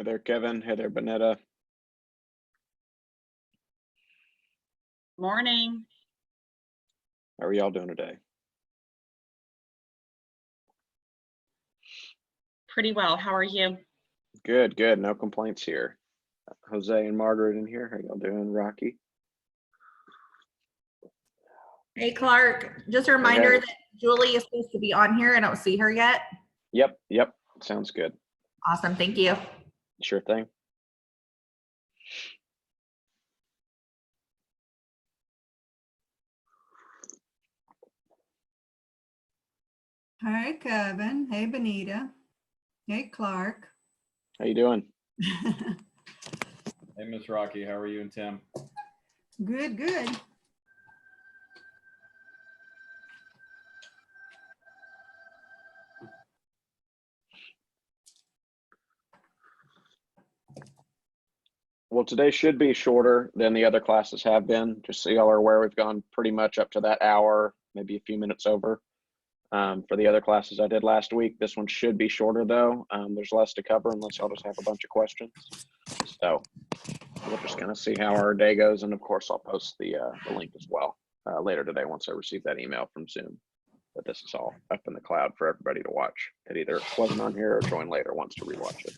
Hey there, Kevin. Hey there, Bonetta. Morning. How are y'all doing today? Pretty well. How are you? Good, good. No complaints here. Jose and Margaret in here. How y'all doing, Rocky? Hey, Clark, just a reminder that Julie is supposed to be on here. I don't see her yet. Yep. Sounds good. Awesome. Thank you. Sure thing. Hi, Kevin. Hey, Benita. Hey, Clark. How you doing? Hey, Miss Rocky, how are you and Tim? Good, good. Well, today should be shorter than the other classes have been. Just so y'all are aware, we've gone pretty much up to that hour, maybe a few minutes over. For the other classes I did last week, this one should be shorter though. There's less to cover unless y'all just have a bunch of questions. So we'll just kind of see how our day goes. And of course, I'll post the link as well later today once I receive that email from Zoom. But this is all up in the cloud for everybody to watch that either wasn't on here or join later wants to rewatch it.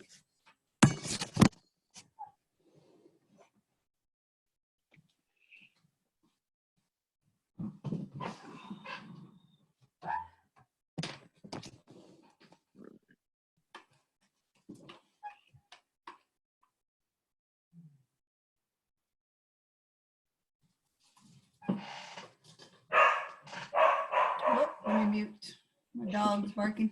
Oh, let me mute. My dog's barking.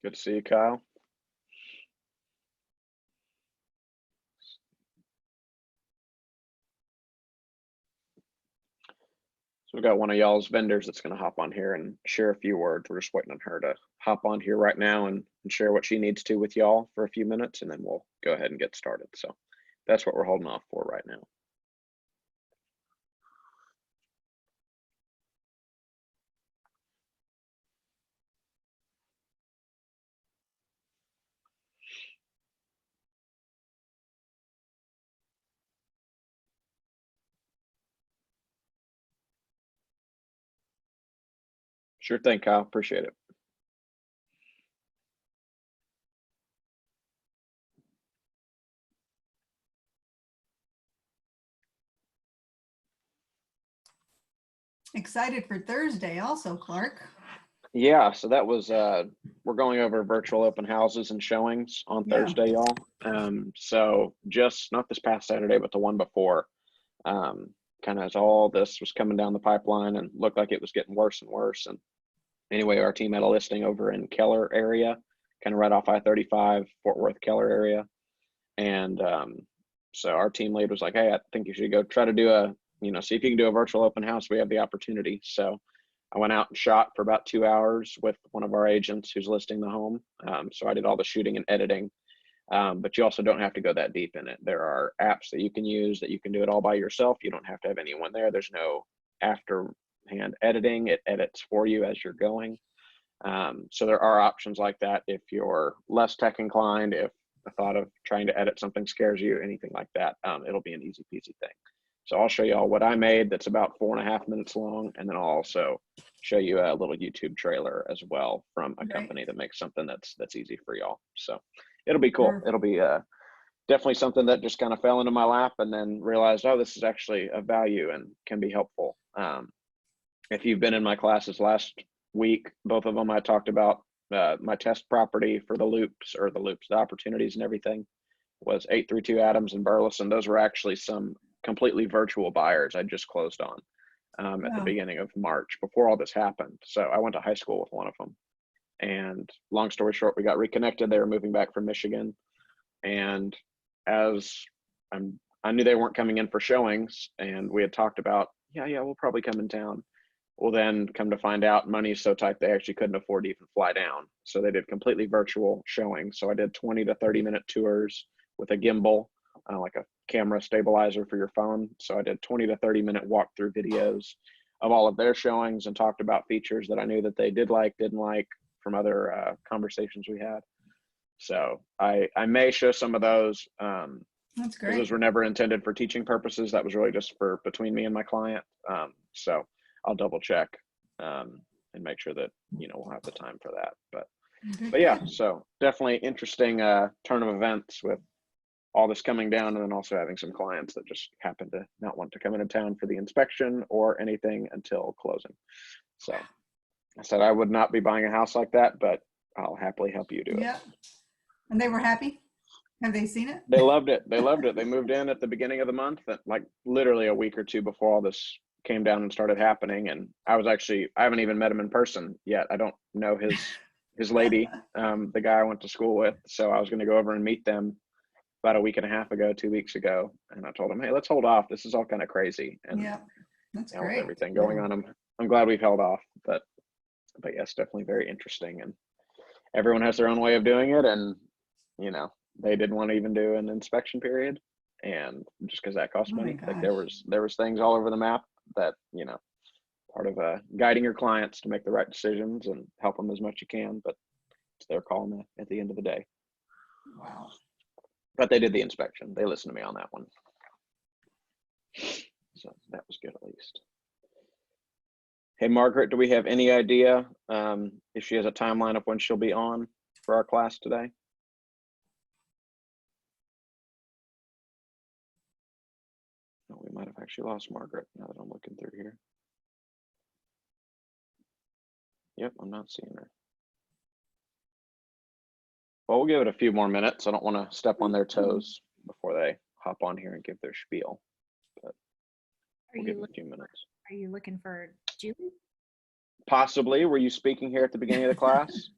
Good to see you, Kyle. So we've got one of y'all's vendors that's going to hop on here and share a few words. We're just waiting on her to hop on here right now and share what she needs to with y'all for a few minutes, and then we'll go ahead and get started. So that's what we're holding off for right now. Sure thing, Kyle. Appreciate it. Excited for Thursday also, Clark. Yeah, so that was we're going over virtual open houses and showings on Thursday, y'all. So just not this past Saturday, but the one before, kind of as all this was coming down the pipeline and looked like it was getting worse and worse. And anyway, our team had a listing over in Keller area, kind of right off I-35, Fort Worth, Keller area. And so our team lead was like, hey, I think you should go try to do a, see if you can do a virtual open house. We have the opportunity. So I went out and shot for about 2 hours with one of our agents who's listing the home. So I did all the shooting and editing, but you also don't have to go that deep in it. There are apps that you can use that you can do it all by yourself. You don't have to have anyone there. There's no afterhand editing. It edits for you as you're going. So there are options like that if you're less tech inclined, if the thought of trying to edit something scares you, anything like that, it'll be an easy peasy thing. So I'll show you all what I made that's about 4.5 minutes long, and then I'll also show you a little YouTube trailer as well from a company that makes something that's easy for y'all. So it'll be cool. It'll be definitely something that just kind of fell into my lap and then realized, oh, this is actually of value and can be helpful. If you've been in my classes last week, both of them I talked about my test property for the opportunities and everything was 832 Adams and Burleson. Those were actually some completely virtual buyers I just closed on at the beginning of March before all this happened. So I went to high school with one of them, and long story short, we got reconnected. They were moving back from Michigan, and as I knew they weren't coming in for showings, and we had talked about, yeah, we'll probably come in town. Well, then come to find out, money's so tight they actually couldn't afford to even fly down. So they did completely virtual showings. So I did 20 to 30-minute tours with a gimbal, like a camera stabilizer for your phone. So I did 20 to 30-minute walkthrough videos of all of their showings and talked about features that I knew that they didn't like from other conversations we had. So I may show some of those. That's 'Cause great. those were never intended for teaching purposes. That was really just for between me and my client. So I'll double check and make sure that, we'll have the time for that. But yeah, so definitely interesting turn of events with all this coming down, and then also having some clients that just happen to not want to come into town for the inspection or anything until closing. So I said I would not be buying a house like that, but I'll happily help you do it. Yeah. And they were happy? Have they seen it? They loved it. They loved it. They moved in at the beginning of the month, like literally a week or two before all this came down and started happening. And I haven't even met him in person yet. I don't know his lady, the guy I went to school with. So I was going to go over and meet them about a week and a half ago, 2 weeks ago. And I told him, hey, let's hold off. This is all kind of crazy. And Yeah, that's with great. everything going on, I'm glad we've held off, but yes, definitely very interesting. And everyone has their own way of doing it. And, they didn't want to even do an inspection period. And just because that costs Oh my money, like gosh. there was things all over the map that, part of guiding your clients to make the right decisions and help them as much you can, but it's their call at the end of the day. Wow. But they did the inspection. They listened to me on that one. So that was good at least. Hey, Margaret, do we have any idea if she has a timeline of when she'll be on for our class today? No, we might have actually lost Margaret now that I'm looking through here. Yep, I'm not seeing her. Well, we'll give it a few more minutes. I don't want to step on their toes before they hop on here and give their spiel, but we'll give them a few minutes. Are you looking for Julie? Possibly. Were you speaking here at the beginning of the class?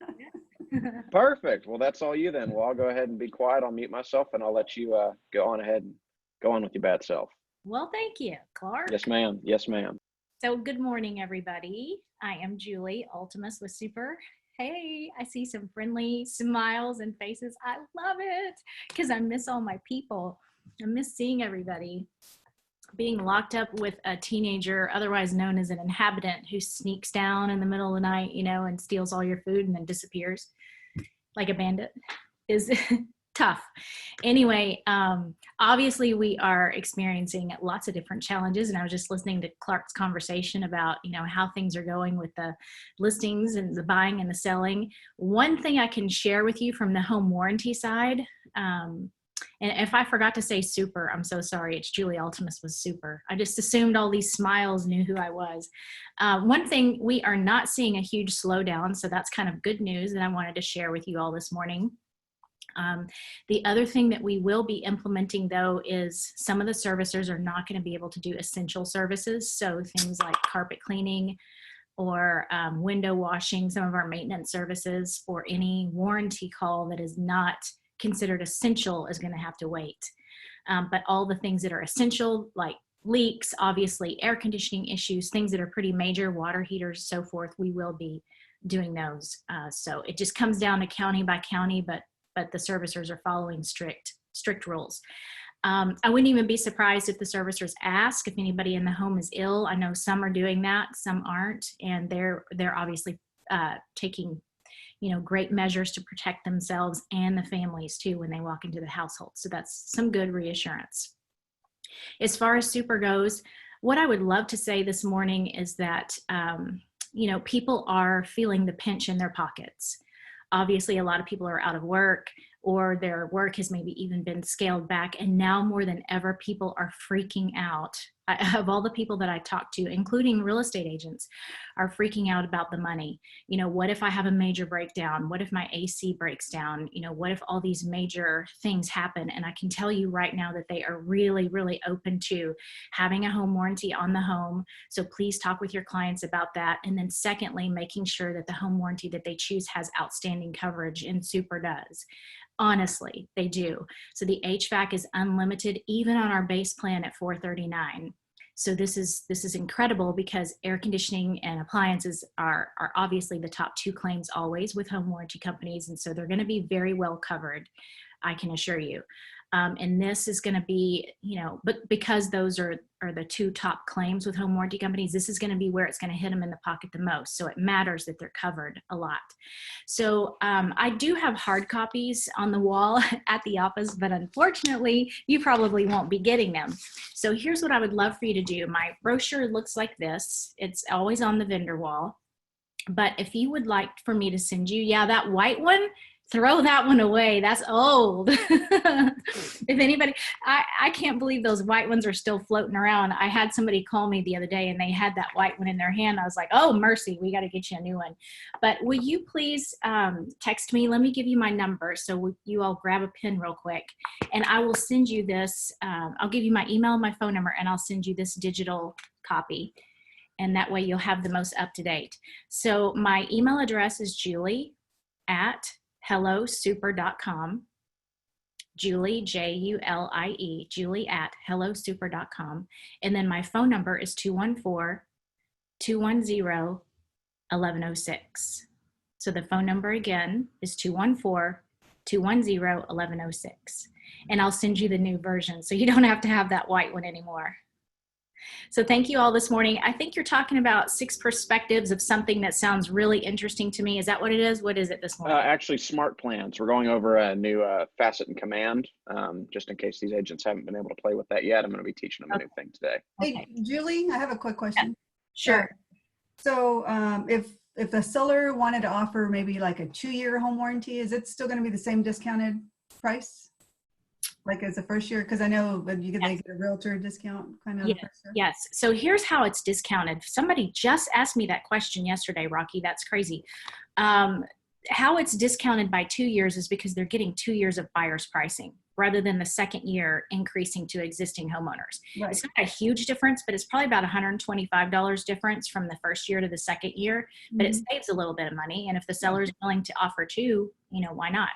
Perfect. Well, that's all you then. Well, I'll go ahead and be quiet. I'll mute myself and I'll let you go on ahead and go on with your bad self. Well, thank you, Clark. Yes, ma'am. Yes, ma'am. So good morning, everybody. I am Julie, Ultimus with Super. Hey, I see some friendly smiles and faces. I love it because I miss all my people. I miss seeing everybody. Being locked up with a teenager, otherwise known as an inhabitant, who sneaks down in the middle of the night, and steals all your food and then disappears like a bandit is tough. Anyway, obviously we are experiencing lots of different challenges, and I was just listening to Clark's conversation about, how things are going with the listings and the buying and the selling. One thing I can share with you from the home warranty side, and if I forgot to say Super, I'm so sorry. It's Julie Ultimus with Super. I just assumed all these smiles knew who I was. One thing, we are not seeing a huge slowdown, so that's kind of good news that I wanted to share with you all this morning. The other thing that we will be implementing, though, is some of the servicers are not going to be able to do essential services. So things like carpet cleaning or window washing, some of our maintenance services, or any warranty call that is not considered essential is going to have to wait. But all the things that are essential, like leaks, obviously air conditioning issues, things that are pretty major, water heaters, so forth, we will be doing those. So it just comes down to county by county, but the servicers are following strict rules. I wouldn't even be surprised if the servicers ask if anybody in the home is ill. I know some are doing that, some aren't, and they're obviously taking great measures to protect themselves and the families too when they walk into the household. So that's some good reassurance. As far as Super goes, what I would love to say this morning is that people are feeling the pinch in their pockets. Obviously, a lot of people are out of work, or their work has maybe even been scaled back. And now more than ever, people are freaking out. Of all the people that I talk to, including real estate agents, are freaking out about the money. What if I have a major breakdown? What if my AC breaks down? What if all these major things happen? And I can tell you right now that they are really, really open to having a home warranty on the home. So please talk with your clients about that. And then secondly, making sure that the home warranty that they choose has outstanding coverage, and Super does. Honestly, they do. So the HVAC is unlimited, even on our base plan at $439. So this is incredible because air conditioning and appliances are obviously the top 2 claims always with home warranty companies. And so they're going to be very well covered, I can assure you. And this is going to be, but because those are the 2 top claims with home warranty companies, this is going to be where it's going to hit them in the pocket the most. So it matters that they're covered a lot. So I do have hard copies on the wall at the office, but unfortunately, you probably won't be getting them. So here's what I would love for you to do. My brochure looks like this. It's always on the vendor wall. But if you would like for me to send you, that white one, throw that one away. That's old. If anybody, I can't believe those white ones are still floating around. I had somebody call me the other day and they had that white one in their hand. I was like, oh, mercy, we got to get you a new one. But will you please text me? Let me give you my number. So you all grab a pen real quick and I will send you this. I'll give you my email and my phone number and I'll send you this digital copy. And that way you'll have the most up to date. So my email address is julie@hellosuper.com. Julie, Julie, julie@hellosuper.com. And then my phone number is 214-210-1106. So the phone number again is 214-210-1106. And I'll send you the new version so you don't have to have that white one anymore. So thank you all this morning. I think you're talking about 6 perspectives of something that sounds really interesting to me. Is that what it is? What is it this morning? Actually, SmartPlans. We're going over a new facet and command, just in case these agents haven't been able to play with that yet. I'm going to be teaching them a new thing today. Hey, Julie, I have a quick question. Sure. So if the seller wanted to offer maybe like a 2-year home warranty, is it still going to be the same discounted price? Like as a first year? Because I know that you get like a realtor discount kind of. Yes. Yes. So here's how it's discounted. Somebody just asked me that question yesterday, Rocky. That's crazy. How it's discounted by 2 years is because they're getting 2 years of buyer's pricing rather than the second year increasing to existing homeowners. Right. It's not a huge difference, but it's probably about $125 difference from the first year to the second year, but it saves a little bit of money. And if the seller is willing to offer 2, why not?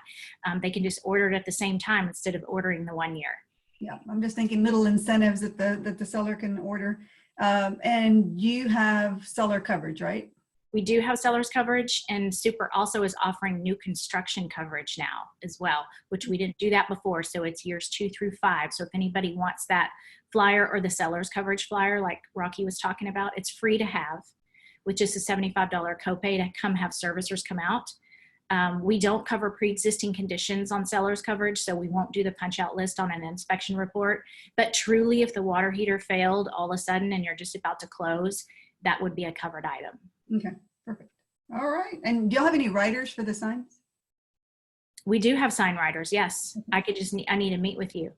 They can just order it at the same time instead of ordering the 1 year. Yeah, I'm just thinking little incentives that the seller can order. And you have seller coverage, right? We do have seller's coverage, and Super also is offering new construction coverage now as well, which we didn't do that before. So it's years 2 through 5. So if anybody wants that flyer or the seller's coverage flyer, like Rocky was talking about, it's free to have, with just a $75 copay to come have servicers come out. We don't cover pre-existing conditions on seller's coverage, so we won't do the punch out list on an inspection report. But truly, if the water heater failed all of a sudden and you're just about to close, that would be a covered item. Okay, perfect. All right. And do y'all have any writers for the signs? We do have sign writers. Yes. I need to meet with you.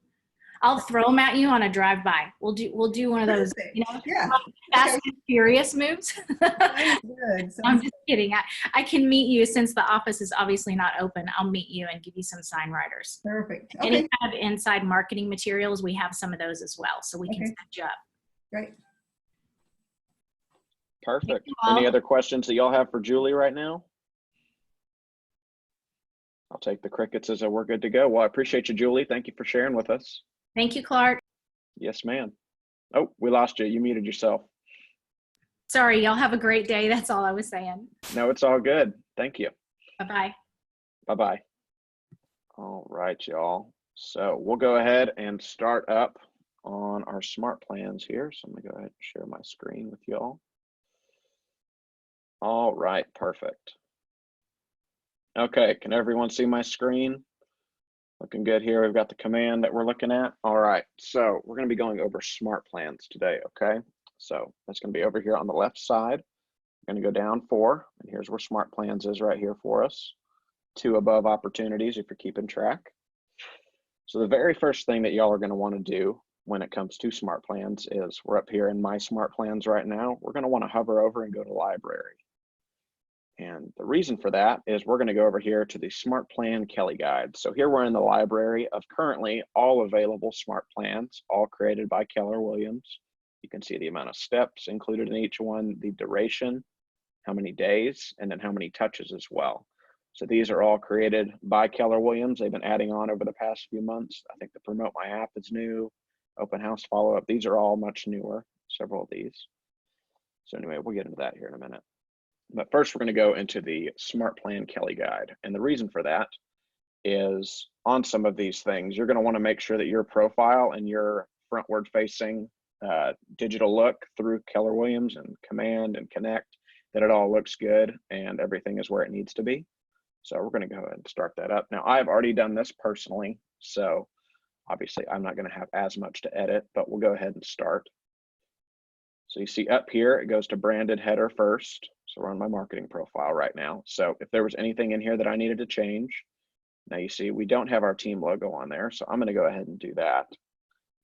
I'll throw them at you on a drive-by. We'll do one of those, Yeah. Fast and Furious moves. Good. I'm just kidding. I can meet you since the office is obviously not open. I'll meet you and give you some sign writers. Perfect. Any Okay, kind of inside marketing materials, we have some of those as well. So we can Okay. set you up. great. Perfect. you all. Any other questions that y'all have for Julie right now? I'll take the crickets as we're good to go. Well, I appreciate you, Julie. Thank you for sharing with us. Thank you, Clark. Yes, ma'am. Oh, we lost you. You muted yourself. Sorry, y'all have a great day. That's all I was saying. No, it's all good. Thank you. Bye-bye. Bye-bye. All right, y'all. So we'll go ahead and start up on our SmartPlans here. So I'm gonna go ahead and share my screen with y'all. All right, perfect. Okay, can everyone see my screen? Looking good here. We've got the command that we're looking at. All right, so we're gonna be going over SmartPlans today, okay? So that's gonna be over here on the left side. I'm gonna go down 4, and here's where SmartPlans is right here for us. 2 above opportunities if you're keeping track. So the very first thing that y'all are gonna wanna do when it comes to SmartPlans is we're up here in my SmartPlans right now. We're gonna wanna hover over and go to library. And the reason for that is we're going to go over here to the SmartPlan Kelly Guide. So here we're in the library of currently all available SmartPlans, all created by Keller Williams. You can see the amount of steps included in each one, the duration, how many days, and then how many touches as well. So these are all created by Keller Williams. They've been adding on over the past few months. I think the Promote My App is new, Open House Follow-Up. These are all much newer. several of these. So anyway, we'll get into that here in a minute. But first, we're going to go into the SmartPlan Kelly guide. And the reason for that is on some of these things, you're going to want to make sure that your profile and your frontward facing digital look through Keller Williams and Command and Connect, that it all looks good and everything is where it needs to be. So we're going to go ahead and start that up. Now, I've already done this personally, so obviously I'm not going to have as much to edit, but we'll go ahead and start. So you see up here, it goes to branded header first. So we're on my marketing profile right now. So if there was anything in here that I needed to change, now you see we don't have our team logo on there. So I'm going to go ahead and do that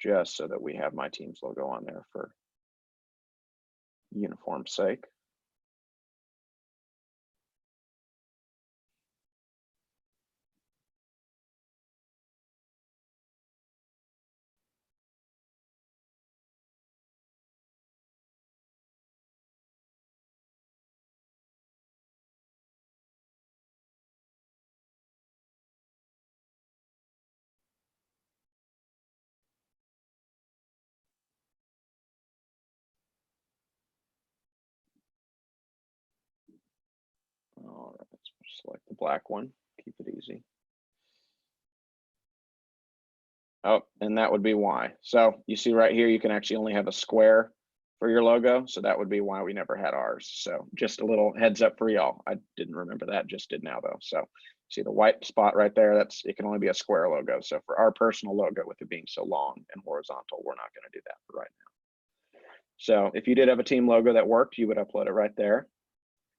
just so that we have my team's logo on there for uniform's sake. All right, let's select the black one, keep it easy. Oh, and that would be why. So you see right here, you can actually only have a square for your logo. So that would be why we never had ours. So just a little heads up for y'all. I didn't remember that, just did now though. So see the white spot right there, it can only be a square logo. So for our personal logo, with it being so long and horizontal, we're not going to do that for right now. So if you did have a team logo that worked, you would upload it right there.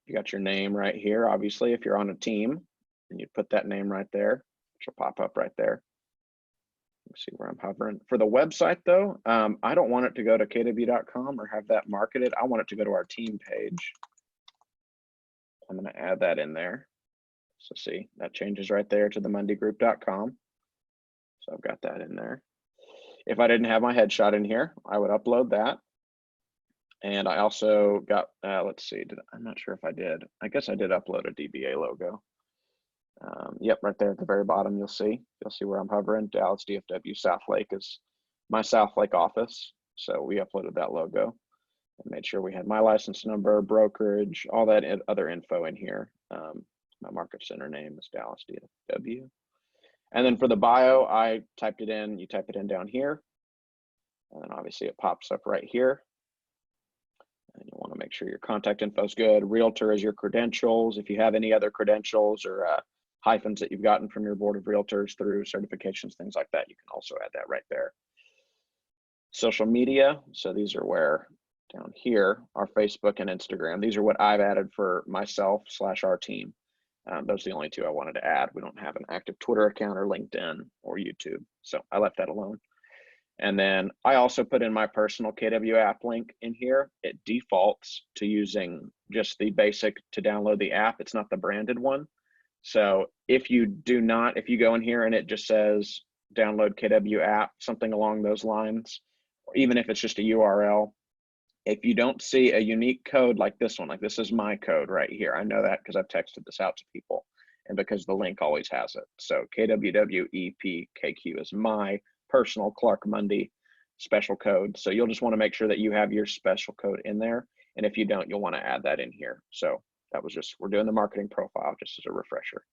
You got your name right here. Obviously, if you're on a team, and you put that name right there, which will pop up right there. Let's see where I'm hovering. For the website though, I don't want it to go to kw.com or have that marketed. I want it to go to our team page. I'm going to add that in there. So see, that changes right there to the mondygroup.com. So I've got that in there. If I didn't have my headshot in here, I would upload that. And I also got, let's see, I'm not sure if I did. I guess I did upload a DBA logo. Yep, right there at the very bottom, you'll see where I'm hovering. Dallas DFW South Lake is my South Lake office. So we uploaded that logo and made sure we had my license number, brokerage, all that other info in here. My market center name is Dallas DFW. And then for the bio, I typed it in, you type it in down here. And then obviously it pops up right here. And you want to make sure your contact info is good. Realtor is your credentials. If you have any other credentials or hyphens that you've gotten from your board of realtors through certifications, things like that, you can also add that right there. Social media. So these are where down here are Facebook and Instagram. These are what I've added for myself / our team. Those are the only two I wanted to add. We don't have an active Twitter account or LinkedIn or YouTube. So I left that alone. And then I also put in my personal KW app link in here. It defaults to using just the basic to download the app. It's not the branded one. So if you go in here and it just says download KW app, something along those lines, or even if it's just a URL, if you don't see a unique code like this one, like this is my code right here. I know that because I've texted this out to people and because the link always has it. So KWWEPKQ is my personal Clark Mundy special code. So you'll just want to make sure that you have your special code in there. And if you don't, you'll want to add that in here. So that was just, we're doing the marketing profile just as a refresher.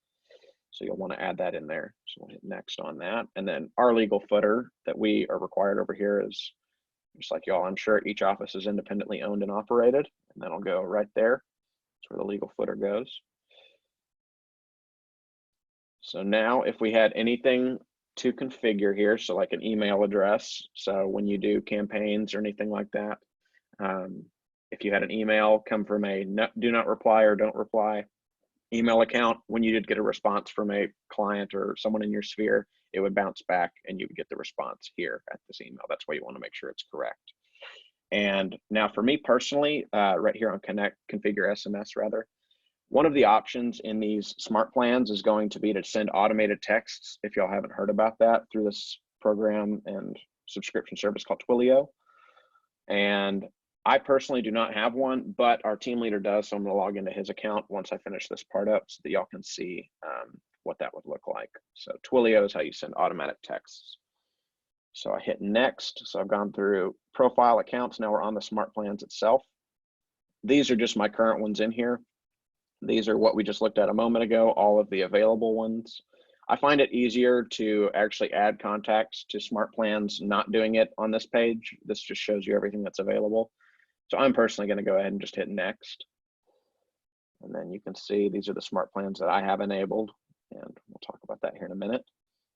So you'll want to add that in there. So we'll hit next on that. And then our legal footer that we are required over here is just like y'all, I'm sure each office is independently owned and operated, and that'll go right there. That's where the legal footer goes. So now if we had anything to configure here, so like an email address, so when you do campaigns or anything like that, if you had an email come from a do not reply or don't reply email account, when you did get a response from a client or someone in your sphere, it would bounce back and you would get the response here at this email. That's why you want to make sure it's correct. And now for me personally, right here on configure SMS rather, one of the options in these SmartPlans is going to be to send automated texts, if y'all haven't heard about that, through this program and subscription service called Twilio. And I personally do not have one, but our team leader does. So I'm going to log into his account once I finish this part up so that y'all can see what that would look like. So Twilio is how you send automatic texts. So I hit next. So I've gone through profile accounts. Now we're on the SmartPlans itself. These are just my current ones in here. These are what we just looked at a moment ago, all of the available ones. I find it easier to actually add contacts to SmartPlans, not doing it on this page. This just shows you everything that's available. So I'm personally going to go ahead and just hit next. And then you can see these are the SmartPlans that I have enabled, and we'll talk about that here in a minute.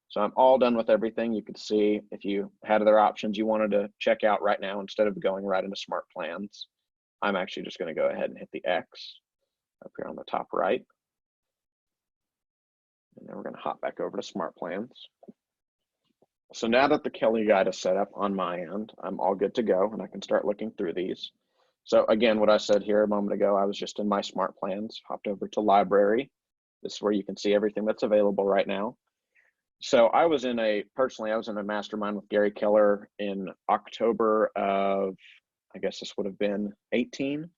So I'm all done with everything. You can see if you had other options you wanted to check out right now, instead of going right into SmartPlans, I'm actually just going to go ahead and hit the X up here on the top right. And then we're going to hop back over to SmartPlans. So now that the Kelly guide is set up on my end, I'm all good to go, and I can start looking through these. So again, what I said here a moment ago, I was just in my SmartPlans, hopped over to library. This is where you can see everything that's available right now. So I was in a mastermind with Gary Keller in October of, I guess this would have been 18.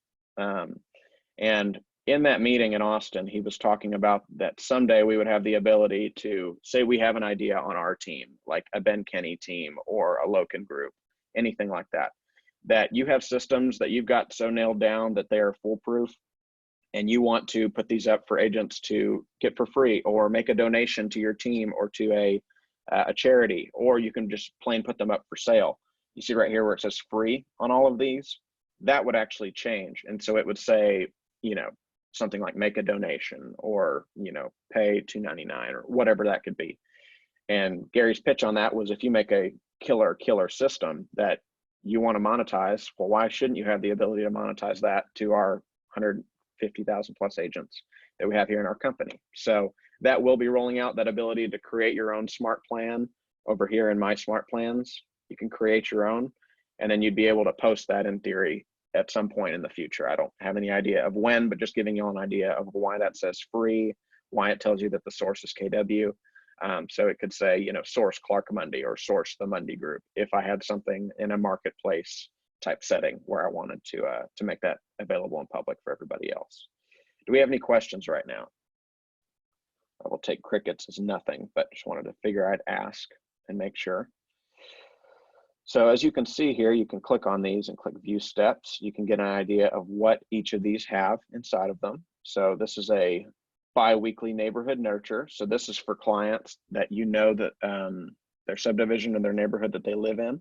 And in that meeting in Austin, he was talking about that someday we would have the ability to say we have an idea on our team, like a Ben Kenny team or a Loken group, anything like that, that you have systems that you've got so nailed down that they are foolproof, and you want to put these up for agents to get for free or make a donation to your team or to a charity, or you can just plain put them up for sale. You see right here where it says free on all of these, that would actually change. And so it would say, you know, something like make a donation, or, you know, pay $2.99 or whatever that could be. And Gary's pitch on that was, if you make a killer system that you want to monetize, well, why shouldn't you have the ability to monetize that to our 150,000 plus agents that we have here in our company? So that will be rolling out, that ability to create your own smart plan over here in my SmartPlans. You can create your own, and then you'd be able to post that in theory at some point in the future. I don't have any idea of when, but just giving you an idea of why that says free, why it tells you that the source is KW. So it could say, you know, source Clark Mundy or source the Mundy Group, if I had something in a marketplace type setting where I wanted to make that available in public for everybody else. Do we have any questions right now? I will take crickets as nothing, but just wanted to figure I'd ask and make sure. So as you can see here, you can click on these and click view steps. You can get an idea of what each of these have inside of them. So this is a bi-weekly neighborhood nurture. So this is for clients that you know that their subdivision and their neighborhood that they live in.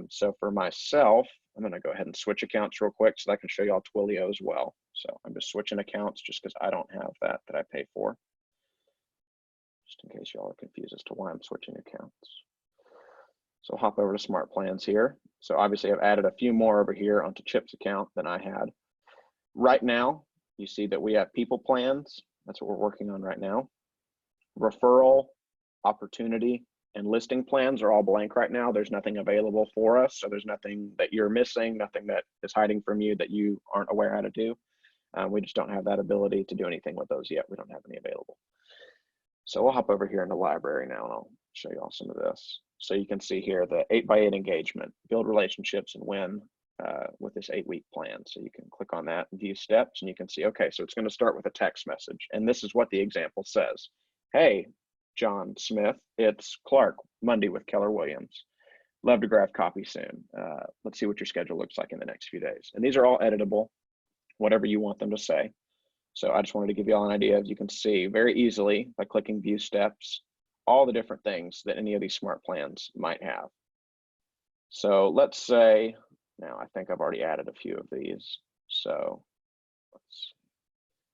So for myself, I'm going to go ahead and switch accounts real quick so that I can show you all Twilio as well. So I'm just switching accounts just because I don't have that I pay for. Just in case y'all are confused as to why I'm switching accounts. So hop over to SmartPlans here. So obviously I've added a few more over here onto Chip's account than I had. Right now, you see that we have people plans. That's what we're working on right now. Referral, opportunity, and listing plans are all blank right now. There's nothing available for us. So there's nothing that you're missing, nothing that is hiding from you that you aren't aware how to do. We just don't have that ability to do anything with those yet. We don't have any available. So we'll hop over here into library now, and I'll show you all some of this. So you can see here the 8x8 engagement, build relationships and win with this 8-week plan. So you can click on that and view steps, and you can see, okay, so it's going to start with a text message. And this is what the example says. Hey, John Smith, it's Clark Mundy with Keller Williams. Love to grab copy soon. Let's see what your schedule looks like in the next few days. And these are all editable, whatever you want them to say. So I just wanted to give you all an idea. As you can see very easily by clicking view steps, all the different things that any of these smart plans might have. So let's say, now I think I've already added a few of these. So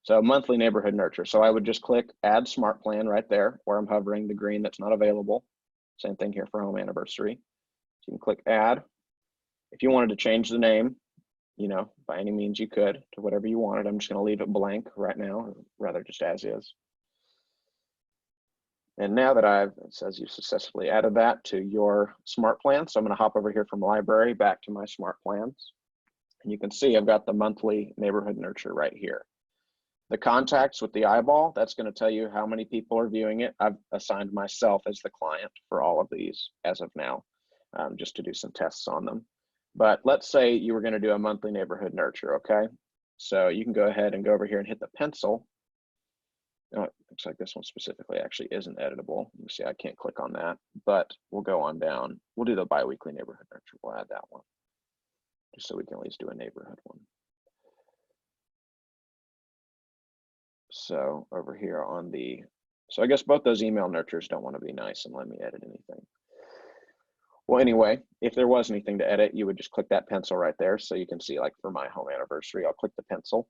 monthly neighborhood nurture. So I would just click add smart plan right there where I'm hovering the green that's not available. Same thing here for home anniversary. So you can click add. If you wanted to change the name, you know, by any means you could to whatever you wanted. I'm just going to leave it blank right now, or rather just as is. And now that it says you successfully added that to your smart plan. So I'm going to hop over here from library back to my smart plans. And you can see I've got the monthly neighborhood nurture right here. The contacts with the eyeball, that's going to tell you how many people are viewing it. I've assigned myself as the client for all of these as of now, just to do some tests on them. But let's say you were going to do a monthly neighborhood nurture, okay? So you can go ahead and go over here and hit the pencil. Looks like this one specifically actually isn't editable. You can see I can't click on that, but we'll go on down. We'll do the biweekly neighborhood nurture. We'll add that one just so we can at least do a neighborhood one. So over here on the, so I guess both those email nurtures don't want to be nice and let me edit anything. Well, anyway, if there was anything to edit, you would just click that pencil right there. So you can see, like for my home anniversary, I'll click the pencil.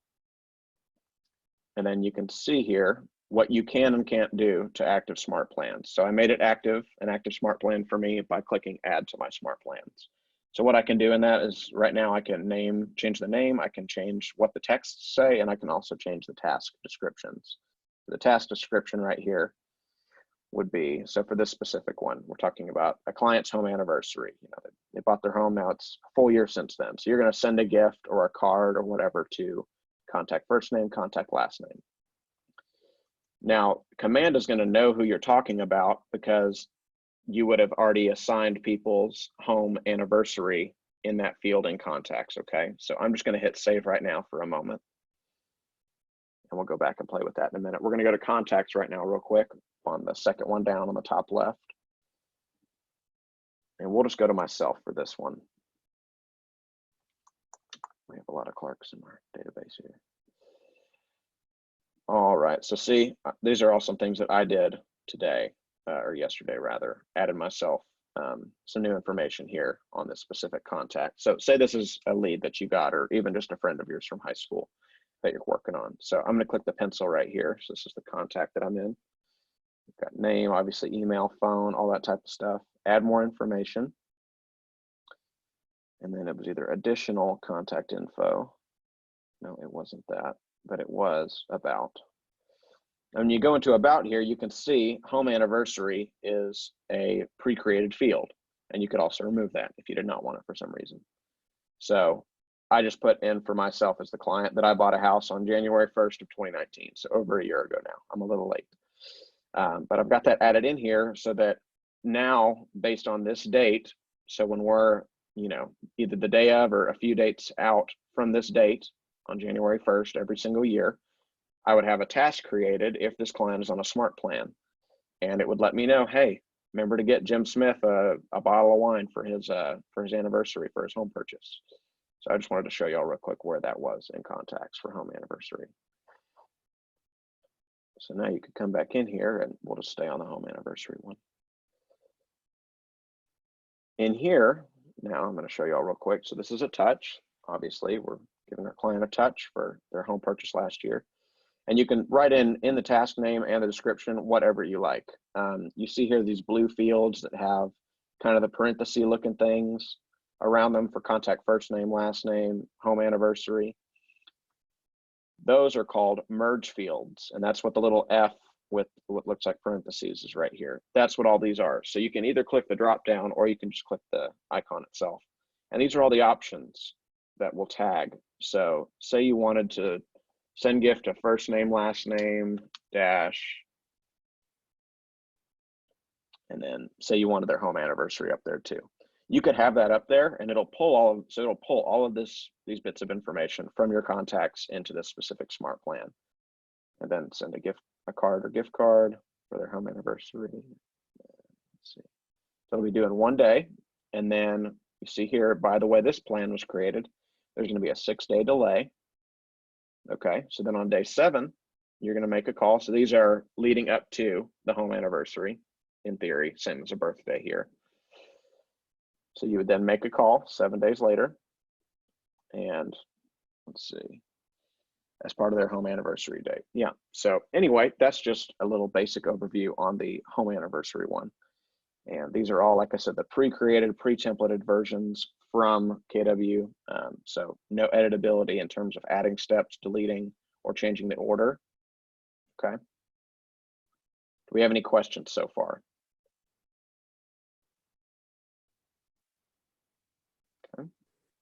And then you can see here what you can and can't do to active smart plans. So I made it active, an active smart plan for me by clicking add to my smart plans. So what I can do in that is right now I can change the name, I can change what the texts say, and I can also change the task descriptions. The task description right here would be, so for this specific one, we're talking about a client's home anniversary. You know, they bought their home, now it's a full year since then. So you're going to send a gift or a card or whatever to contact first name, contact last name. Now, Command is going to know who you're talking about because you would have already assigned people's home anniversary in that field in contacts, okay? So I'm just going to hit save right now for a moment. And we'll go back and play with that in a minute. We're going to go to contacts right now real quick on the second one down on the top left. And we'll just go to myself for this one. We have a lot of Clarks in our database here. All right, so see, these are all some things that I did today, or yesterday rather, added myself some new information here on this specific contact. So say this is a lead that you got, or even just a friend of yours from high school that you're working on. So I'm gonna click the pencil right here. So this is the contact that I'm in. We've got name, obviously email, phone, all that type of stuff. Add more information. And then it was either additional contact info. No, it wasn't that, but it was about. And when you go into about here, you can see home anniversary is a pre-created field. And you could also remove that if you did not want it for some reason. So I just put in for myself as the client that I bought a house on January 1st of 2019. So over a year ago now. I'm a little late. But I've got that added in here so that now based on this date, so when we're, you know, either the day of or a few dates out from this date on January 1st every single year, I would have a task created if this client is on a smart plan. And it would let me know, hey, remember to get Jim Smith a bottle of wine for his anniversary, for his home purchase. So I just wanted to show y'all real quick where that was in contacts for home anniversary. So now you could come back in here and we'll just stay on the home anniversary one. In here, now I'm going to show y'all real quick. So this is a touch. Obviously, we're giving our client a touch for their home purchase last year. And you can write in the task name and the description, whatever you like. You see here these blue fields that have kind of the parenthesis looking things around them for contact first name, last name, home anniversary. Those are called merge fields. And that's what the little F with what looks like parentheses is right here. That's what all these are. So you can either click the drop down or you can just click the icon itself. And these are all the options that will tag. So say you wanted to send gift to first name, last name, dash, and then say you wanted their home anniversary up there too. You could have that up there and it'll pull all of these bits of information from your contacts into this specific smart plan. And then send a card or gift card for their home anniversary. Let's see. So it'll be due in one day. And then you see here, by the way this plan was created, there's going to be a 6-day delay. Okay, so then on day 7, you're going to make a call. So these are leading up to the home anniversary, in theory, same as a birthday here. So you would then make a call 7 days later. And let's see, as part of their home anniversary date. Yeah, so anyway, that's just a little basic overview on the home anniversary one. And these are all, like I said, the pre-created, pre-templated versions from KW. So no editability in terms of adding steps, deleting, or changing the order. Okay. Do we have any questions so far? Okay.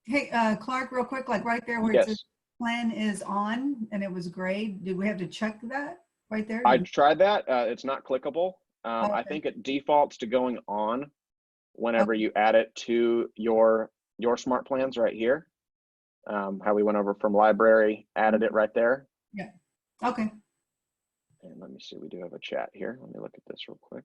Hey, Clark, real quick, like right there where it says plan is on and it was gray. Did we have to check that right there? I tried that. It's not clickable. Okay. I think it defaults to going on whenever you add it to your smart plans right here. How we went over from library, added it right there. Yeah. Okay. And let me see, we do have a chat here. Let me look at this real quick.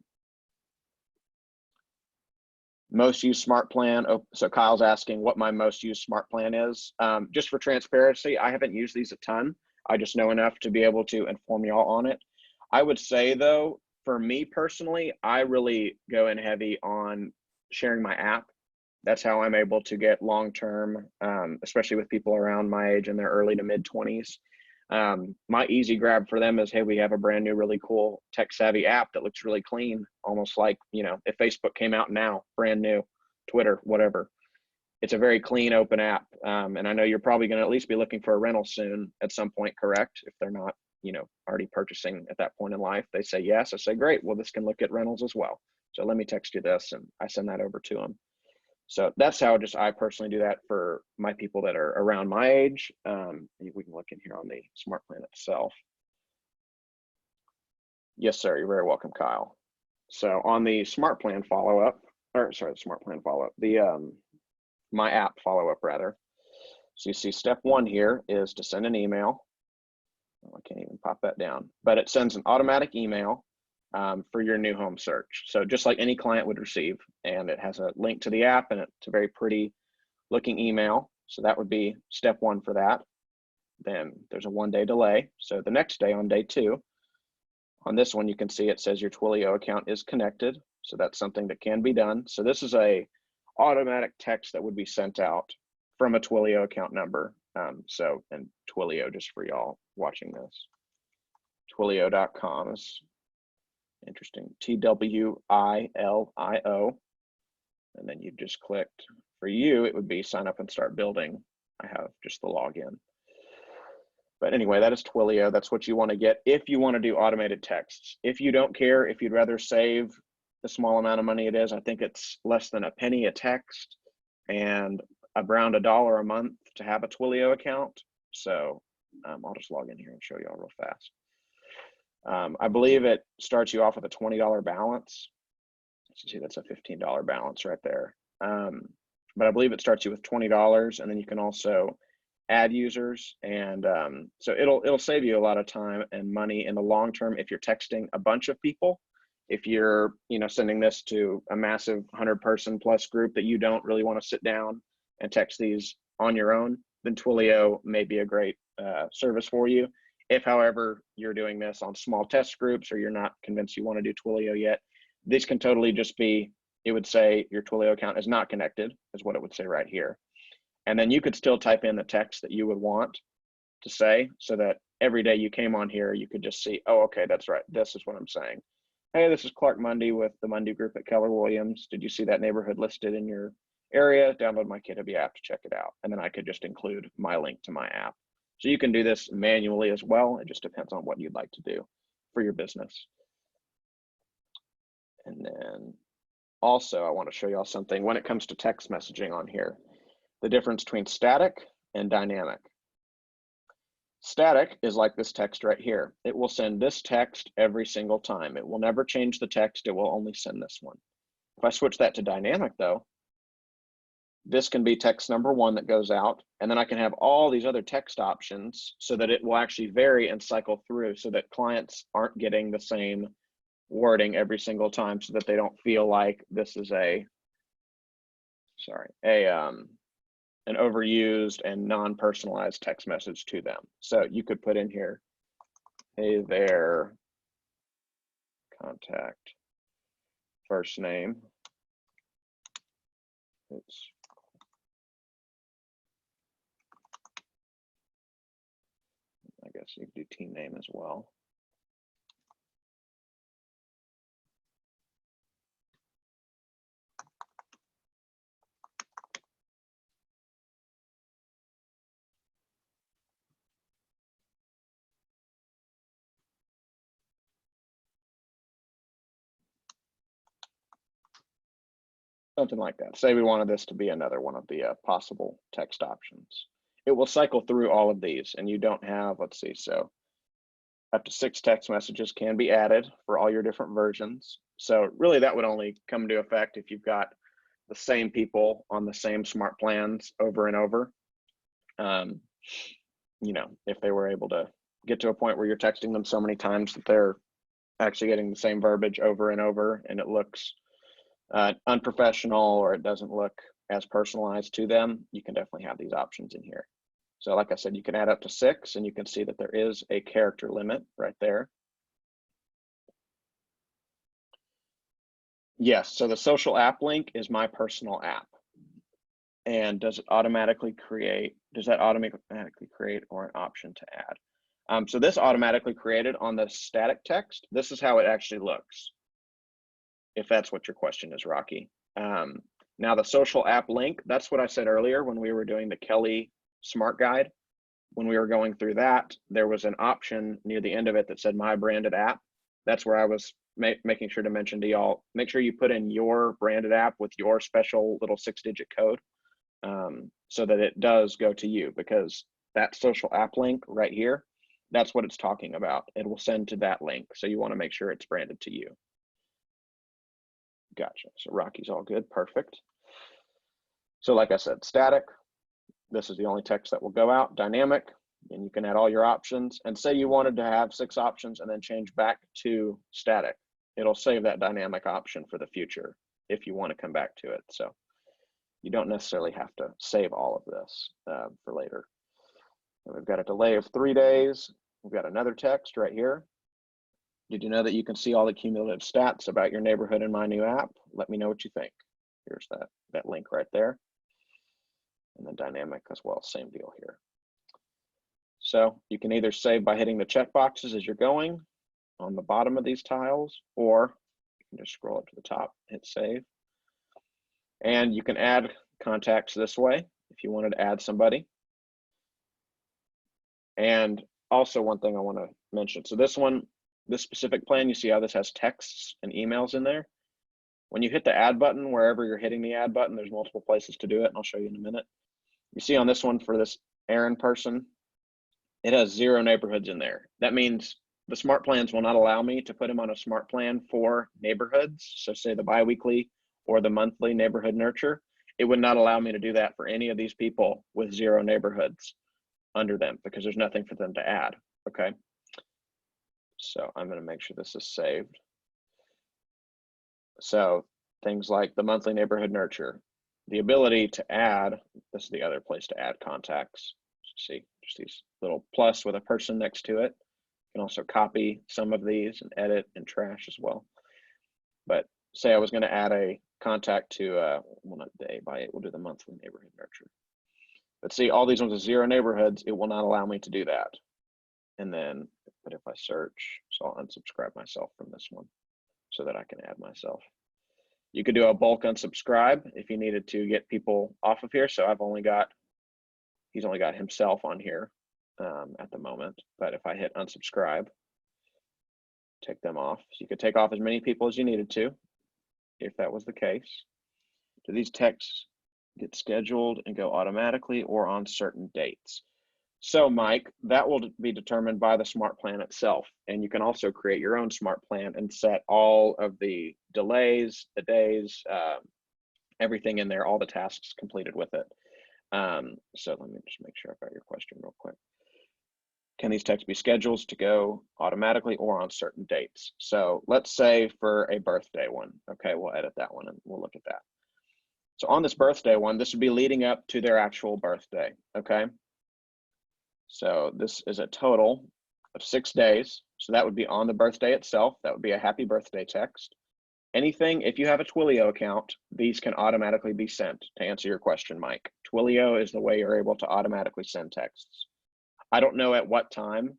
Most used smart plan. Oh, so Kyle's asking what my most used smart plan is. Just for transparency, I haven't used these a ton. I just know enough to be able to inform y'all on it. I would say though, for me personally, I really go in heavy on sharing my app. That's how I'm able to get long-term, especially with people around my age in their early to mid 20s. My easy grab for them is, hey, we have a brand new, really cool tech savvy app that looks really clean, almost like, you know, if Facebook came out now, brand new, Twitter, whatever. It's a very clean, open app. And I know you're probably going to at least be looking for a rental soon at some point, correct? If they're not, you know, already purchasing at that point in life, they say yes. I say, great. Well, this can look at rentals as well. So let me text you this, and I send that over to them. So that's how just I personally do that for my people that are around my age. We can look in here on the smart plan itself. Yes, sir. You're very welcome, Kyle. So on the smart plan follow-up, or sorry, the smart plan follow-up, the my app follow-up rather. So you see step 1 here is to send an email. Oh, I can't even pop that down, but it sends an automatic email for your new home search. So just like any client would receive, and it has a link to the app, and it's a very pretty looking email. So that would be step 1 for that. Then there's a 1-day delay. So the next day on day 2, on this one, you can see it says your Twilio account is connected. So that's something that can be done. So this is a automatic text that would be sent out from a Twilio account number. And Twilio, just for y'all watching this, Twilio.com is interesting. TWILIO. And then you just clicked. For you, it would be sign up and start building. I have just the login. But anyway, that is Twilio. That's what you want to get if you want to do automated texts. If you don't care, if you'd rather save the small amount of money it is, I think it's less than a penny a text and around $1 a month to have a Twilio account. So I'll just log in here and show y'all real fast. I believe it starts you off with a $20 balance. So see, that's a $15 balance right there. But I believe it starts you with $20, and then you can also add users, and so it'll save you a lot of time and money in the long term if you're texting a bunch of people. If you're sending this to a massive 100-person plus group that you don't really want to sit down and text these on your own, then Twilio may be a great service for you. If, however, you're doing this on small test groups or you're not convinced you want to do Twilio yet, this can totally just be, it would say your Twilio account is not connected, is what it would say right here. And then you could still type in the text that you would want to say, so that every day you came on here, you could just see, oh, okay, that's right. This is what I'm saying. Hey, this is Clark Mundy with the Mundy Group at Keller Williams. Did you see that neighborhood listed in your area? Download my KW app to check it out. And then I could just include my link to my app. So you can do this manually as well. It just depends on what you'd like to do for your business. And then also, I want to show y'all something when it comes to text messaging on here, the difference between static and dynamic. Static is like this text right here. It will send this text every single time. It will never change the text. It will only send this one. If I switch that to dynamic though, this can be text number 1 that goes out, and then I can have all these other text options so that it will actually vary and cycle through, so that clients aren't getting the same wording every single time, so that they don't feel like this is an overused and non-personalized text message to them. So you could put in here, hey there, contact, first name. I guess you could do team name as well. Something like that. Say we wanted this to be another one of the possible text options. It will cycle through all of these, and you don't have, let's see, so up to 6 text messages can be added for all your different versions. So really that would only come into effect if you've got the same people on the same smart plans over and over. If they were able to get to a point where you're texting them so many times that they're actually getting the same verbiage over and over, and it looks unprofessional, or it doesn't look as personalized to them, you can definitely have these options in here. So like I said, you can add up to 6, and you can see that there is a character limit right there. Yes, so the social app link is my personal app. And does that automatically create or an option to add? So this automatically created on the static text. This is how it actually looks, if that's what your question is, Rocky. Now the social app link, that's what I said earlier when we were doing the Kelly Smart Guide. When we were going through that, there was an option near the end of it that said my branded app. That's where I was making sure to mention to y'all, make sure you put in your branded app with your special little 6-digit code, so that it does go to you, because that social app link right here, that's what it's talking about. It will send to that link. So you want to make sure it's branded to you. Gotcha. So Rocky's all good. Perfect. So like I said, static, this is the only text that will go out. Dynamic, and you can add all your options. And say you wanted to have 6 options and then change back to static. It'll save that dynamic option for the future if you want to come back to it. So you don't necessarily have to save all of this for later. And we've got a delay of 3 days. We've got another text right here. Did you know that you can see all the cumulative stats about your neighborhood in my new app? Let me know what you think. Here's that link right there. And then dynamic as well, same deal here. So you can either save by hitting the check boxes as you're going on the bottom of these tiles, or you can just scroll up to the top, hit save. And you can add contacts this way if you wanted to add somebody. And also one thing I want to mention. So this specific plan, you see how this has texts and emails in there. When you hit the add button, wherever you're hitting the add button, there's multiple places to do it, and I'll show you in a minute. You see on this one for this Aaron person, it has 0 neighborhoods in there. That means the smart plans will not allow me to put him on a smart plan for neighborhoods. So say the biweekly or the monthly neighborhood nurture, it would not allow me to do that for any of these people with 0 neighborhoods under them, because there's nothing for them to add. Okay. So I'm going to make sure this is saved. So things like the monthly neighborhood nurture, the ability to add, this is the other place to add contacts. See, just these little plus with a person next to it. You can also copy some of these and edit and trash as well. But say I was going to add a contact to, well, not day by 8, we'll do the monthly neighborhood nurture. But see, all these ones with 0 neighborhoods, it will not allow me to do that. And then, but if I search, so I'll unsubscribe myself from this one so that I can add myself. You could do a bulk unsubscribe if you needed to get people off of here. So he's only got himself on here at the moment. But if I hit unsubscribe, take them off. So you could take off as many people as you needed to, if that was the case. Do these texts get scheduled and go automatically or on certain dates? So Mike, that will be determined by the smart plan itself. And you can also create your own smart plan and set all of the delays, the days, everything in there, all the tasks completed with it. So let me just make sure I've got your question real quick. Can these texts be scheduled to go automatically or on certain dates? So let's say for a birthday one, okay, we'll edit that one and we'll look at that. So on this birthday one, this would be leading up to their actual birthday, okay? So this is a total of 6 days. So that would be on the birthday itself. That would be a happy birthday text. Anything, if you have a Twilio account, these can automatically be sent. To answer your question, Mike, Twilio is the way you're able to automatically send texts. I don't know at what time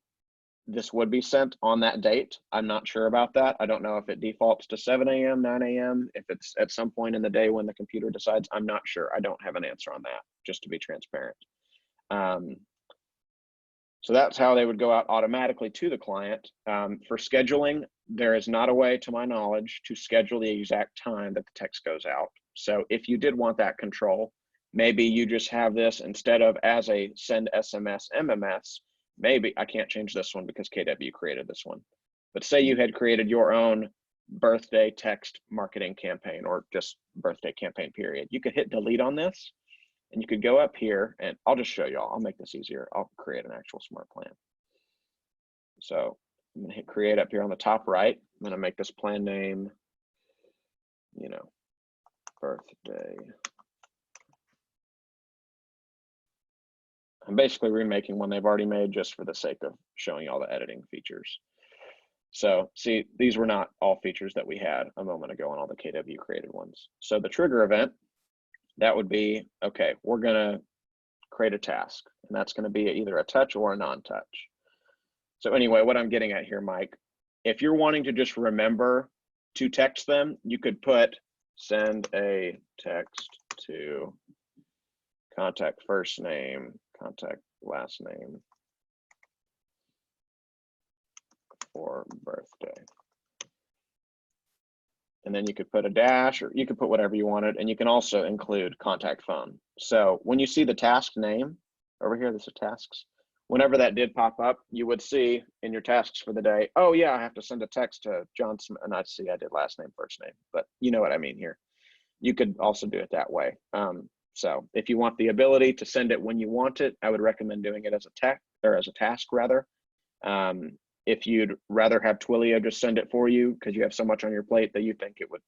this would be sent on that date. I'm not sure about that. I don't know if it defaults to 7 a.m., 9 a.m., if it's at some point in the day when the computer decides. I'm not sure. I don't have an answer on that, just to be transparent. So that's how they would go out automatically to the client. For scheduling, there is not a way, to my knowledge, to schedule the exact time that the text goes out. So if you did want that control, maybe you just have this instead of as a send SMS MMS. Maybe I can't change this one because KW created this one. But say you had created your own birthday text marketing campaign or just birthday campaign period. You could hit delete on this. And you could go up here and I'll just show y'all. I'll make this easier. I'll create an actual smart plan. So I'm gonna hit create up here on the top right. I'm gonna make this plan name, you know, birthday. I'm basically remaking one they've already made just for the sake of showing all the editing features. So see, these were not all features that we had a moment ago on all the KW created ones. So the trigger event, that would be, okay, we're gonna create a task, and that's gonna be either a touch or a non-touch. So anyway, what I'm getting at here, Mike, if you're wanting to just remember to text them, you could put send a text to contact first name, contact last name for birthday. And then you could put a dash, or you could put whatever you wanted, and you can also include contact phone. So when you see the task name over here, this is tasks, whenever that did pop up, you would see in your tasks for the day, oh yeah, I have to send a text to John Smith, and I see I did last name, first name, but you know what I mean here. You could also do it that way. So if you want the ability to send it when you want it, I would recommend doing it as a text, or as a task rather. If you'd rather have Twilio just send it for you because you have so much on your plate that you think it would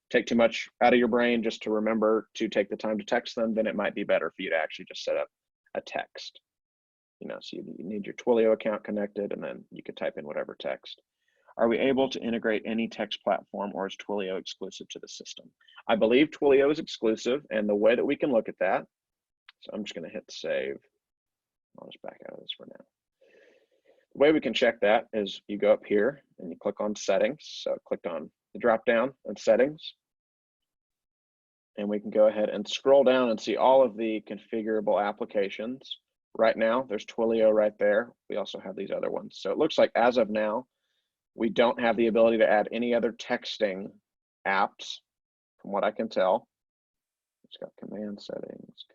take too much out of your brain just to remember to take the time to text them, then it might be better for you to actually just set up a text. You know, so you need your Twilio account connected, and then you could type in whatever text. Are we able to integrate any text platform, or is Twilio exclusive to the system? I believe Twilio is exclusive, and the way that we can look at that, so I'm just going to hit save. I'll just back out of this for now. The way we can check that is you go up here and you click on settings. So click on the drop down and settings. And we can go ahead and scroll down and see all of the configurable applications. Right now, there's Twilio right there. We also have these other ones. So it looks like as of now, we don't have the ability to add any other texting apps from what I can tell. It's got command settings.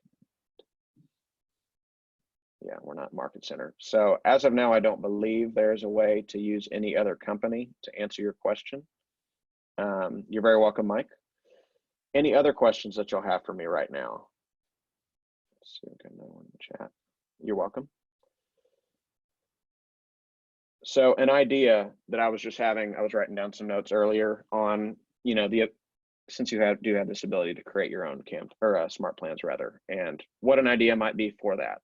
Yeah, we're not market center. So as of now, I don't believe there's a way to use any other company to answer your question. You're very welcome, Mike. Any other questions that you'll have for me right now? Let's see, okay, no one in the chat. You're welcome. So an idea that I was just having, I was writing down some notes earlier on, you know, since you do have this ability to create your own SmartPlans rather, and what an idea might be for that.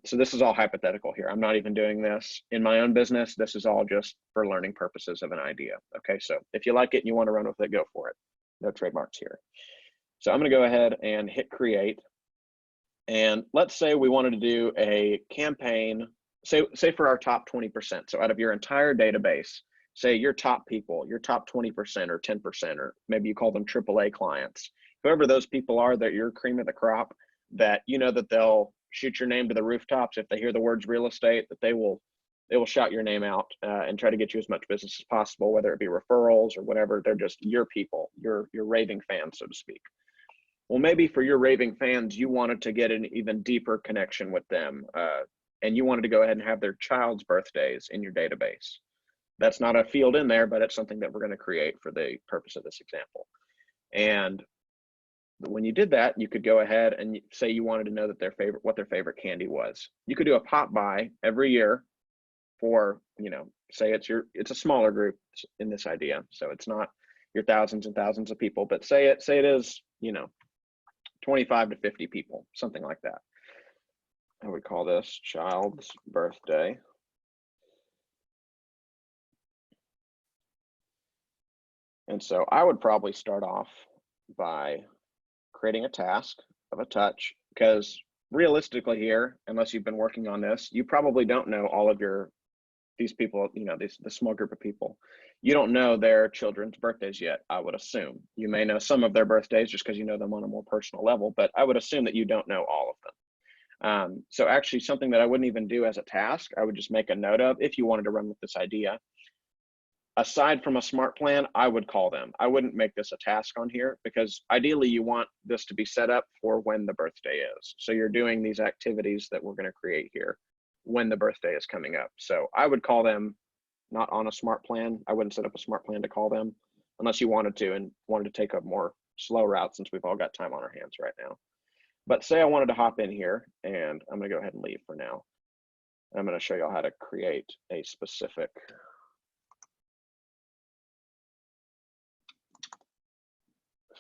So this is all hypothetical here. I'm not even doing this in my own business. This is all just for learning purposes of an idea. Okay, so if you like it and you want to run with it, go for it. No trademarks here. So I'm going to go ahead and hit create. And let's say we wanted to do a campaign, say for our top 20%. So out of your entire database, say your top people, your top 20% or 10%, or maybe you call them AAA clients, whoever those people are that you're cream of the crop, that you know that they'll shoot your name to the rooftops if they hear the words real estate, that they will shout your name out and try to get you as much business as possible, whether it be referrals or whatever. They're just your people, your raving fans, so to speak. Well, maybe for your raving fans, you wanted to get an even deeper connection with them, and you wanted to go ahead and have their child's birthdays in your database. That's not a field in there, but it's something that we're going to create for the purpose of this example. And when you did that, you could go ahead and say you wanted to know that what their favorite candy was. You could do a pop by every year for, you know, say it's a smaller group in this idea. So it's not your thousands and thousands of people, but say it is, you know, 25 to 50 people, something like that. I would call this child's birthday. And so I would probably start off by creating a task of a touch, because realistically here, unless you've been working on this, you probably don't know all of these people, you know, the small group of people. You don't know their children's birthdays yet, I would assume. You may know some of their birthdays just because you know them on a more personal level, but I would assume that you don't know all of them. So actually something that I wouldn't even do as a task, I would just make a note of if you wanted to run with this idea. Aside from a smart plan, I would call them. I wouldn't make this a task on here, because ideally you want this to be set up for when the birthday is. So you're doing these activities that we're going to create here when the birthday is coming up. So I would call them not on a smart plan. I wouldn't set up a smart plan to call them unless you wanted to and wanted to take a more slow route, since we've all got time on our hands right now. But say I wanted to hop in here, and I'm going to go ahead and leave for now. I'm going to show you how to create a specific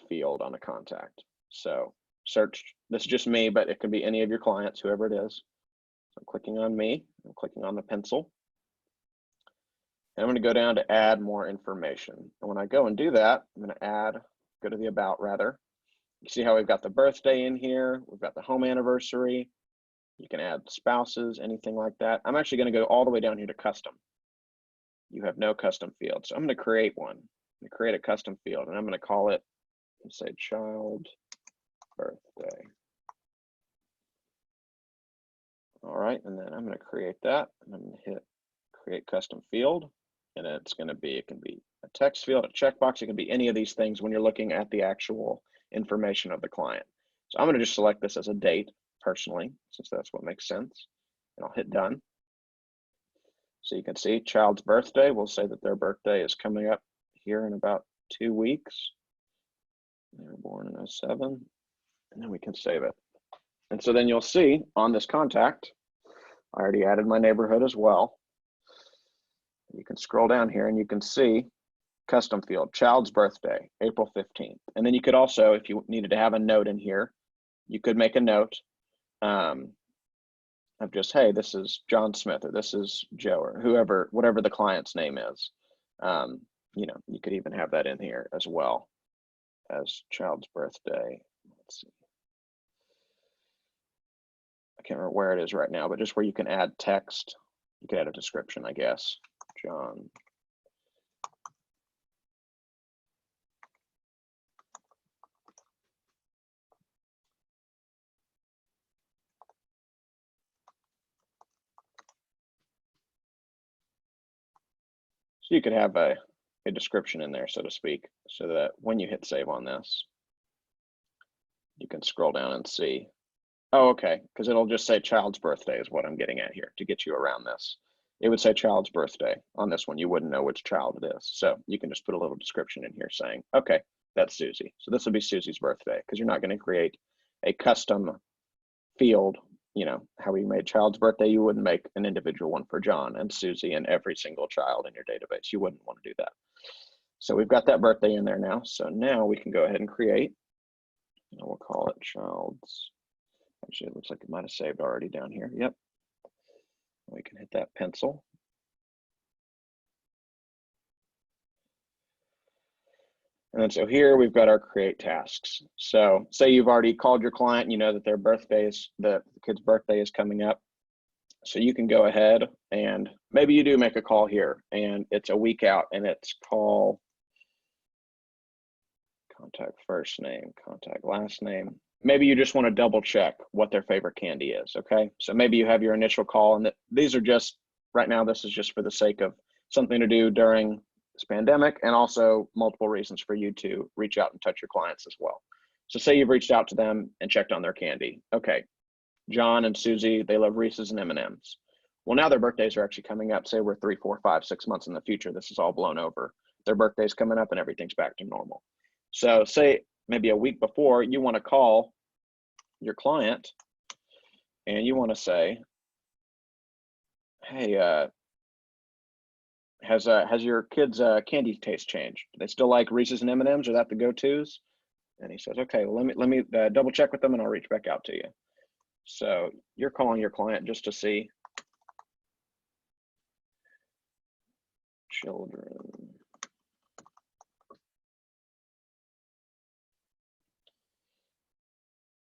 field on a contact. So search, this is just me, but it could be any of your clients, whoever it is. So I'm clicking on me, I'm clicking on the pencil. And I'm going to go down to add more information. And when I go and do that, I'm going to go to the about rather. You see how we've got the birthday in here. We've got the home anniversary. You can add spouses, anything like that. I'm actually going to go all the way down here to custom. You have no custom field. So I'm going to create one. I'm going to create a custom field, and I'm going to call it, say, child birthday. All right, and then I'm going to create that, and I'm going to hit create custom field, and it's going to be, it can be a text field, a checkbox, it can be any of these things when you're looking at the actual information of the client. So I'm going to just select this as a date personally, since that's what makes sense, and I'll hit done. So you can see child's birthday, we'll say that their birthday is coming up here in about 2 weeks. They were born in 07, and then we can save it. And so then you'll see on this contact, I already added my neighborhood as well. You can scroll down here and you can see custom field, child's birthday, April 15th. And then you could also, if you needed to have a note in here, you could make a note of just, hey, this is John Smith, or this is Joe, or whoever, whatever the client's name is. You know, you could even have that in here as well as child's birthday. Let's see. I can't remember where it is right now, but just where you can add text, you can add a description, I guess. John. So you could have a description in there, so to speak, so that when you hit save on this, you can scroll down and see. Oh, okay, because it'll just say child's birthday is what I'm getting at here to get you around this. It would say child's birthday on this one. You wouldn't know which child it is. So you can just put a little description in here saying, okay, that's Susie. So this will be Susie's birthday, because you're not going to create a custom field. You know, how we made child's birthday, you wouldn't make an individual one for John and Susie and every single child in your database. You wouldn't want to do that. So we've got that birthday in there now. So now we can go ahead and create, and we'll call it child's. Actually, it looks like it might have saved already down here. Yep. We can hit that pencil. And then so here we've got our create tasks. So say you've already called your client, and you know that their birthday is, the kid's birthday is coming up. So you can go ahead and maybe you do make a call here and it's a week out, and it's call contact first name, contact last name. Maybe you just want to double check what their favorite candy is. Okay. So maybe you have your initial call, and these are just right now, this is just for the sake of something to do during this pandemic, and also multiple reasons for you to reach out and touch your clients as well. So say you've reached out to them and checked on their candy. Okay. John and Susie, they love Reese's and M&Ms. Well, now their birthdays are actually coming up. Say we're 3, 4, 5, 6 months in the future. This is all blown over. Their birthday's coming up and everything's back to normal. So say maybe a week before, you want to call your client and you want to say, hey, has your kids candy taste changed? Do they still like Reese's and M&Ms? Are that the go-tos? And he says, okay, well, let me double check with them and I'll reach back out to you. So you're calling your client just to see children.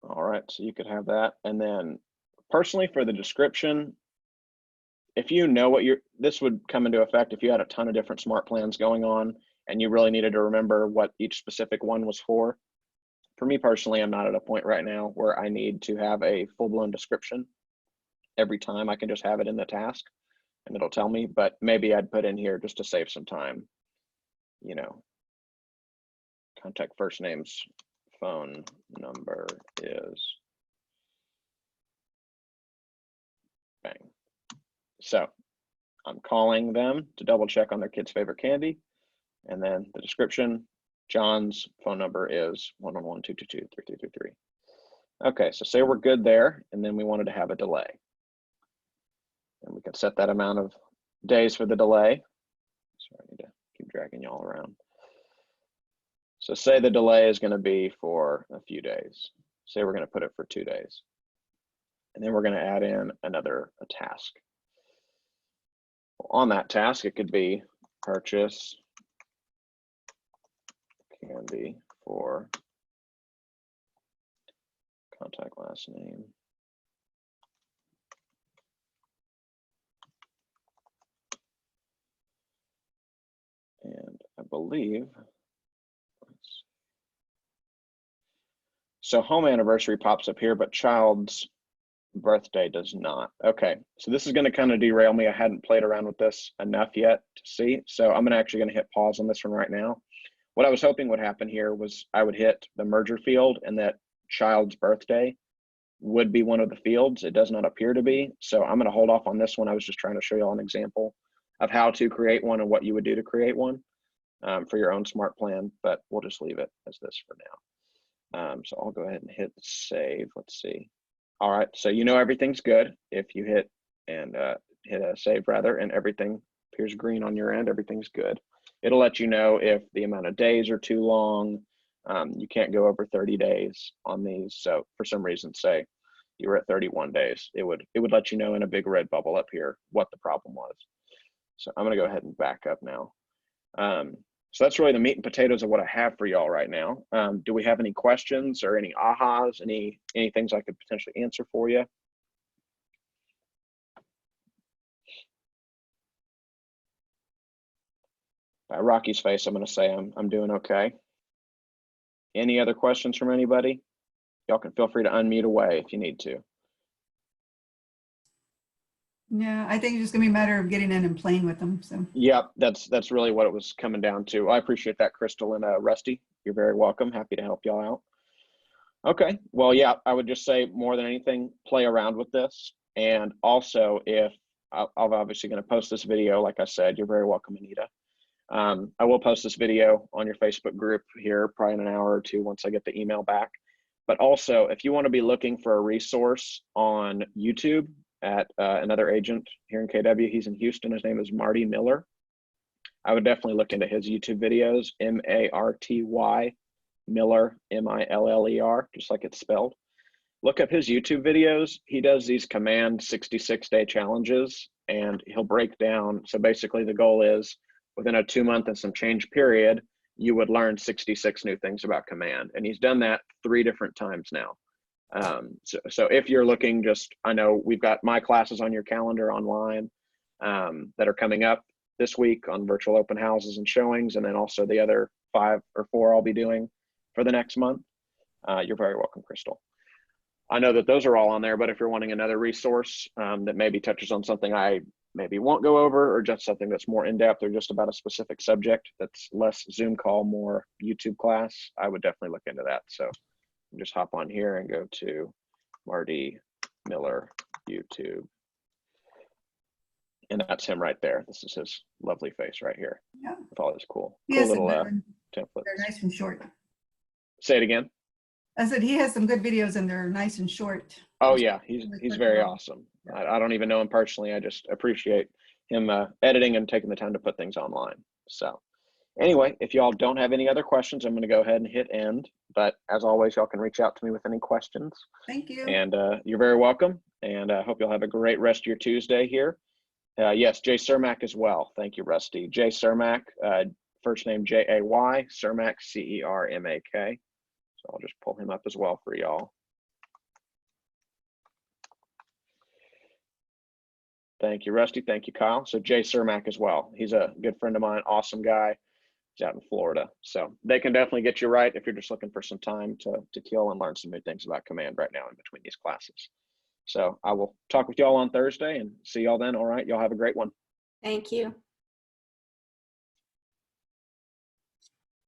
All right, so you could have that. And then personally for the description, if you know what this would come into effect if you had a ton of different smart plans going on and you really needed to remember what each specific one was for. For me personally, I'm not at a point right now where I need to have a full-blown description every time. I can just have it in the task and it'll tell me, but maybe I'd put in here just to save some time, you know, contact first name's phone number is bang. So I'm calling them to double check on their kid's favorite candy. And then the description, John's phone number is 111-222-3333. Okay, so say we're good there, and then we wanted to have a delay. And we can set that amount of days for the delay. Sorry, I need to keep dragging y'all around. So say the delay is going to be for a few days. Say we're going to put it for 2 days. And then we're going to add in a task. On that task, it could be purchase candy for contact last name. And I believe, so home anniversary pops up here, but child's birthday does not. Okay, so this is going to kind of derail me. I hadn't played around with this enough yet to see. So I'm actually going to hit pause on this one right now. What I was hoping would happen here was I would hit the merger field and that child's birthday would be one of the fields. It does not appear to be. So I'm going to hold off on this one. I was just trying to show you all an example of how to create one and what you would do to create one for your own smart plan, but we'll just leave it as this for now. So I'll go ahead and hit save. Let's see. All right, so you know everything's good. If you hit a save rather, and everything appears green on your end, everything's good. It'll let you know if the amount of days are too long. You can't go over 30 days on these. So for some reason, say you were at 31 days, it would let you know in a big red bubble up here what the problem was. So I'm gonna go ahead and back up now. So that's really the meat and potatoes of what I have for y'all right now. Do we have any questions or any ahas, any things I could potentially answer for you? By Rocky's face, I'm going to say I'm doing okay. Any other questions from anybody? Y'all can feel free to unmute away if you need to. Yeah, I think it's just gonna be a matter of getting in and playing with them. So Yep, that's really what it was coming down to. I appreciate that, Crystal and Rusty. You're very welcome. Happy to help y'all out. Okay, well, yeah, I would just say more than anything, play around with this. And also, if I'm obviously going to post this video, like I said, you're very welcome, Anita. I will post this video on your Facebook group here probably in an hour or two once I get the email back. But also, if you want to be looking for a resource on YouTube at another agent here in KW, he's in Houston. His name is Marty Miller. I would definitely look into his YouTube videos, M-A-R-T-Y, Miller, M-I-L-L-E-R, just like it's spelled. Look up his YouTube videos. He does these command 66-day challenges, and he'll break down. So basically the goal is within a 2-month and some change period, you would learn 66 new things about command. And he's done that 3 different times now. So if you're looking, I know we've got my classes on your calendar online that are coming up this week on virtual open houses and showings, and then also the other 5 or 4 I'll be doing for the next month. You're very welcome, Crystal. I know that those are all on there, but if you're wanting another resource that maybe touches on something I maybe won't go over, or just something that's more in-depth or just about a specific subject that's less Zoom call, more YouTube class, I would definitely look into that. So just hop on here and go to Marty Miller YouTube. And that's him right there. This is his lovely face right here. Yeah. With all his cool Yes, little they're templates. nice and short. Say it again. I said he has some good videos and they're nice and short. Oh yeah, he's very awesome. I don't even know him personally. I just appreciate him editing and taking the time to put things online. So anyway, if y'all don't have any other questions, I'm going to go ahead and hit end. But as always, y'all can reach out to me with any questions. Thank you. And you're very welcome. And I hope you'll have a great rest of your Tuesday here. Yes, Jay Cermak as well. Thank you, Rusty. Jay Cermak, first name J-A-Y, Cermak, C-E-R-M-A-K. So I'll just pull him up as well for y'all. Thank you, Rusty. Thank you, Kyle. So Jay Cermak as well. He's a good friend of mine, awesome guy. He's out in Florida. So they can definitely get you right if you're just looking for some time to kill and learn some new things about command right now in between these classes. So I will talk with y'all on Thursday and see y'all then. All right, y'all have a great one. Thank you.